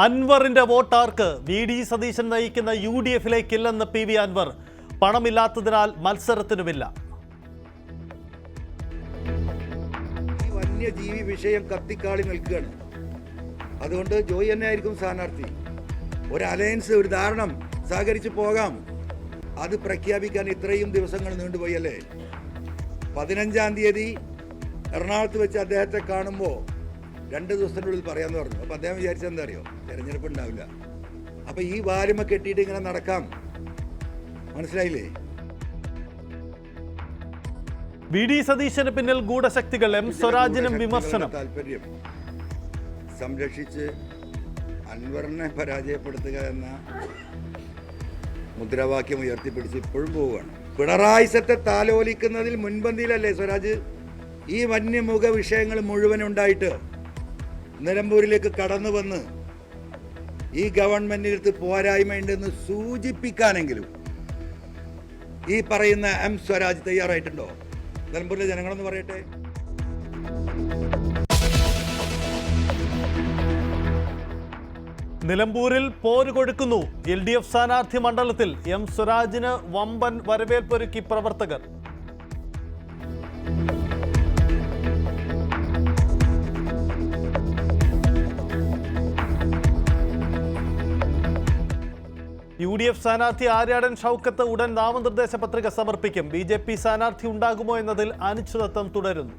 അൻവറിന്റെ വോട്ടാർക്ക് വി.ഡി. സതീശൻ നയിക്കുന്ന UDF-ലേക്കില്ലെന്ന് PV അൻവർ. പണമില്ലാത്തതിനാൽ മത്സരത്തിനുമില്ല. ഈ വന്യജീവി വിഷയം കത്തിക്കാളി നിൽക്കുകയാണ്. അതുകൊണ്ട് ജോയി തന്നെ ആയിരിക്കും സ്ഥാനാർത്ഥി. ഒരു അലയൻസ്, ഒരു ധാരണം സഹകരിച്ച് പോകാം. അത് പ്രഖ്യാപിക്കാൻ ഇത്രയും ദിവസങ്ങൾ നീണ്ടുപോയല്ലേ. 15-ാം തീയതി എറണാകുളത്ത് വെച്ച് അദ്ദേഹത്തെ കാണുമ്പോൾ 2 ദിവസത്തിനുള്ളിൽ പറയാമെന്ന് പറഞ്ഞു. അപ്പോൾ അദ്ദേഹം വിചാരിച്ചത് എന്താ അറിയോ, തെരഞ്ഞെടുപ്പ് ഉണ്ടാവില്ല. അപ്പോൾ ഈ വാലുമ കെട്ടിയിട്ട് ഇങ്ങനെ നടക്കാം. മനസ്സിലായില്ലേ? വി.ഡി. സതീശന് പിന്നിൽ ഗൂഢശക്തികൾ. M. സ്വരാജിനും വിമർശനം. താല്പര്യം സംരക്ഷിച്ച് അൻവറിനെ പരാജയപ്പെടുത്തുക എന്ന മുദ്രാവാക്യം ഉയർത്തിപ്പിടിച്ച് ഇപ്പോഴും പോവുകയാണ്. പിണറായി സത്തെ താലോലിക്കുന്നതിൽ മുൻപന്തിയിലല്ലേ സ്വരാജ്? ഈ വന്യമുഖ വിഷയങ്ങൾ മുഴുവൻ ഉണ്ടായിട്ട് നിലമ്പൂരിലേക്ക് കടന്നു വന്ന് ഈ ഗവൺമെന്റിനടുത്ത് പോരായ്മയുണ്ടെന്ന് സൂചിപ്പിക്കാനെങ്കിലും ഈ പറയുന്ന M. സ്വരാജ് തയ്യാറായിട്ടുണ്ടോ? നിലമ്പൂരിലെ ജനങ്ങളെന്ന് പറയട്ടെ. നിലമ്പൂരിൽ പോര് കൊഴുക്കുന്നു. LDF സ്ഥാനാർത്ഥി മണ്ഡലത്തിൽ M. സ്വരാജിന് വമ്പൻ വരവേൽപ്പൊരുക്കി പ്രവർത്തകർ. UDF സ്ഥാനാർത്ഥി ആര്യാടൻ ഷൗക്കത്ത് ഉടൻ നാമനിർദ്ദേശ പത്രിക സമർപ്പിക്കും. BJP സ്ഥാനാർത്ഥി ഉണ്ടാകുമോ എന്നതിൽ അനിശ്ചിതത്വം തുടരുന്നു.